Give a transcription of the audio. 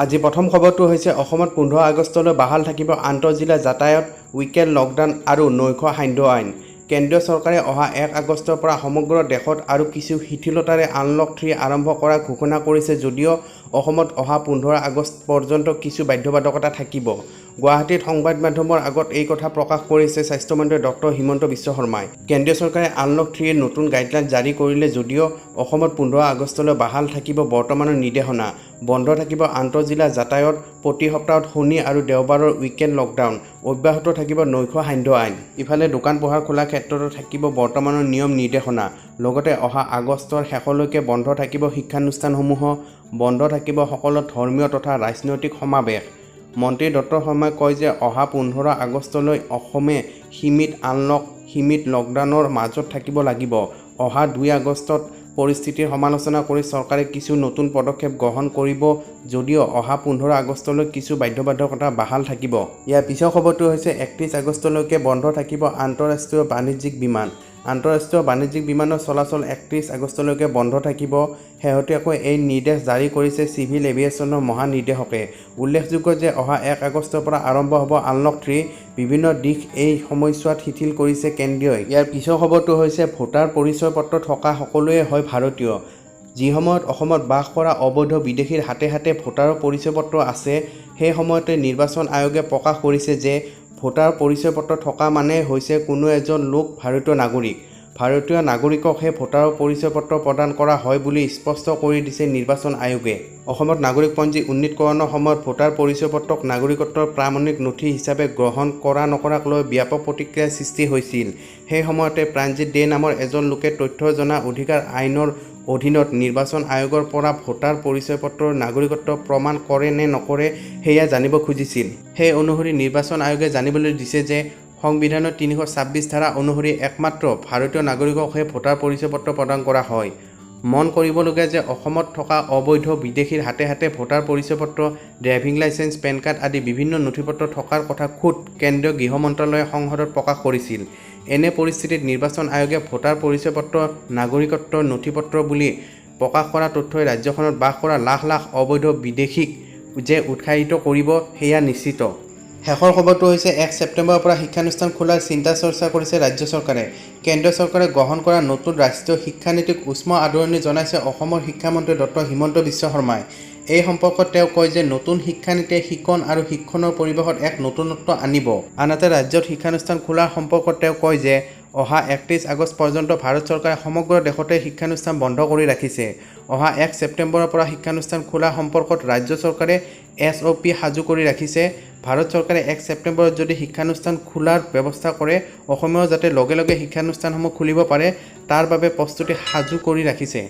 আজি প্ৰথম খবৰটো হৈছে অসমত 15 আগষ্টলৈ বাহাল থাকিব আন্তঃজিলা যাতায়াত, উইকেণ্ড লকডাউন আৰু নৈশ সান্ধ্য আইন। কেন্দ্ৰীয় চৰকাৰে অহা 1 আগষ্টৰ পৰা সমগ্ৰ দেশত আৰু কিছু শিথিলতাৰে আনলক 3 আৰম্ভ কৰাৰ ঘোষণা কৰিছে যদিও অসমত অহা 15 আগষ্ট পৰ্যন্ত কিছু বাধ্যবাধকতা থাকিব। গুৱাহাটীত সংবাদ মাধ্যমৰ আগত এই কথা প্ৰকাশ কৰিছে স্বাস্থ্যমন্ত্ৰী ডক্টৰ হিমন্ত বিশ্ব শৰ্মাই। কেন্দ্ৰীয় চৰকাৰে আনলক 3 নতুন গাইডলাইন জাৰি কৰিলে যদিও অসমত 15 আগষ্টলৈ বাহাল থাকিব বৰ্তমানৰ নিৰ্দেশনা। বন্ধ থাকিব আন্তঃজিলা যাতায়াত, প্ৰতি সপ্তাহত শনি আৰু দেওবাৰৰ উইকেণ্ড লকডাউন, অব্যাহত থাকিব নৈশ সান্ধ্য আইন। ইফালে দোকান পোহাৰ খোলাৰ ক্ষেত্ৰতো থাকিব বৰ্তমানৰ নিয়ম নিৰ্দেশনা। লগতে অহা আগষ্টৰ শেষলৈকে বন্ধ থাকিব শিক্ষানুষ্ঠানসমূহ, বন্ধ থাকিব সকলো ধৰ্মীয় তথা ৰাজনৈতিক সমাৱেশ। মন্ত্ৰী ডক্টৰ শৰ্মাই কয় যে অহা 15 আগষ্টলৈ অসমে সীমিত লকডাউনৰ মাজত থাকিব লাগিব। অহা 2 আগষ্টত পৰিস্থিতিৰ সমালোচনা কৰি চৰকাৰে কিছু নতুন পদক্ষেপ গ্ৰহণ কৰিব যদিও অহা 15 আগষ্টলৈ কিছু বাধ্যবাধকতা বাহাল থাকিব। ইয়াৰ পিছৰ খবৰটো হৈছে 31 আগষ্টলৈকে বন্ধ থাকিব আন্তঃৰাষ্ট্ৰীয় বাণিজ্যিক বিমান। আন্তঃৰাষ্ট্ৰীয় বাণিজ্যিক বিমানৰ চলাচল 31 আগষ্টলৈকে বন্ধ থাকিব। শেহতীয়াকৈ এই নিৰ্দেশ জাৰি কৰিছে চিভিল এভিয়েশ্যনৰ মহানিৰ্দেশকে। উল্লেখযোগ্য যে অহা 1 আগষ্টৰ পৰা আৰম্ভ হ'ব আনলক 3। বিভিন্ন দিশ এই সময়ছোৱাত শিথিল কৰিছে কেন্দ্ৰই। ইয়াৰ পিছৰ খবৰটো হৈছে ভোটাৰ পৰিচয় পত্ৰ থকা সকলোৱে হয় ভাৰতীয়। যি সময়ত অসমত বাস কৰা অবৈধ বিদেশীৰ হাতে হাতে ভোটাৰৰ পৰিচয় পত্ৰ আছে, সেই সময়তে নিৰ্বাচন আয়োগে প্ৰকাশ কৰিছে যে ভোটাৰ পৰিচয় পত্ৰ থকা মানে হৈছে কোনো এজন লোক ভাৰতীয় নাগৰিক। ভাৰতীয় নাগৰিককহে ভোটাৰৰ পৰিচয় পত্ৰ প্ৰদান কৰা হয় বুলি স্পষ্ট কৰি দিছে নিৰ্বাচন আয়োগে। অসমত নাগৰিকপঞ্জী উন্নীতকৰণৰ সময়ত ভোটাৰ পৰিচয় পত্ৰক নাগৰিকত্বৰ প্ৰামাণিক নথি হিচাপে গ্ৰহণ কৰা নকৰাক লৈ ব্যাপক প্ৰতিক্ৰিয়াৰ সৃষ্টি হৈছিল। সেই সময়তে প্ৰাণজিৎ দে নামৰ এজন লোকে তথ্য জনা অধিকাৰ আইনৰ অধীনত নিৰ্বাচন আয়োগৰ পৰা ভোটাৰ পৰিচয় পত্ৰৰ নাগৰিকত্ব প্ৰমাণ কৰে নে নকৰে সেয়া জানিব খুজিছিল। সেই অনুসৰি নিৰ্বাচন আয়োগে জানিবলৈ দিছে যে সংবিধানৰ 326 ধাৰা অনুসৰি একমাত্ৰ ভাৰতীয় নাগৰিককহে ভোটাৰ পৰিচয় পত্ৰ প্ৰদান কৰা হয়। মন কৰিবলগীয়া যে অসমত থকা অবৈধ বিদেশীৰ হাতে হাতে ভোটাৰ পৰিচয় পত্ৰ, ড্ৰাইভিং লাইচেন্স, পেন কাৰ্ড আদি বিভিন্ন নথিপত্ৰ থকাৰ কথা খোদ কেন্দ্ৰীয় গৃহ মন্ত্ৰালয়ে সংসদত প্ৰকাশ কৰিছিল। এনে পৰিস্থিতিত নিৰ্বাচন আয়োগে ভোটাৰ পৰিচয় পত্ৰ নাগৰিকত্বৰ নথিপত্ৰ বুলি প্ৰকাশ কৰা তথ্যই ৰাজ্যখনত বাস কৰা লাখ লাখ অবৈধ বিদেশীক যে উৎসাহিত কৰিব সেয়া নিশ্চিত। শেষৰ খবৰটো হৈছে 1 ছেপ্টেম্বৰৰ পৰা শিক্ষানুষ্ঠান খোলাৰ চিন্তা চৰ্চা কৰিছে ৰাজ্য চৰকাৰে। কেন্দ্ৰীয় চৰকাৰে গ্ৰহণ কৰা নতুন ৰাষ্ট্ৰীয় শিক্ষানীতিক উষ্ম আদৰণি জনাইছে অসমৰ শিক্ষামন্ত্ৰী ডক্টৰ হিমন্ত বিশ্ব শৰ্মাই। এই সম্পৰ্কত তেওঁ কয় যে নতুন শিক্ষানীতিয়ে শিক্ষণ আৰু শিক্ষণৰ পৰিৱেশত এক নতুনত্ব আনিব। আনহাতে ৰাজ্যত শিক্ষানুষ্ঠান খোলাৰ সম্পৰ্কত তেওঁ কয় যে অহা 31 আগষ্ট পৰ্যন্ত ভাৰত চৰকাৰে সমগ্ৰ দেশতে শিক্ষানুষ্ঠান বন্ধ কৰি ৰাখিছে। অহা 1 ছেপ্টেম্বৰৰ পৰা শিক্ষানুষ্ঠান খোলা সম্পৰ্কত ৰাজ্য চৰকাৰে SOP সাজু কৰি ৰাখিছে। ভাৰত চৰকাৰে 1 ছেপ্টেম্বৰত যদি শিক্ষানুষ্ঠান খোলাৰ ব্যৱস্থা কৰে, অসমীয়াও যাতে লগে লগে শিক্ষানুষ্ঠানসমূহ খুলিব পাৰে তাৰ বাবে প্ৰস্তুতি সাজু কৰি ৰাখিছে।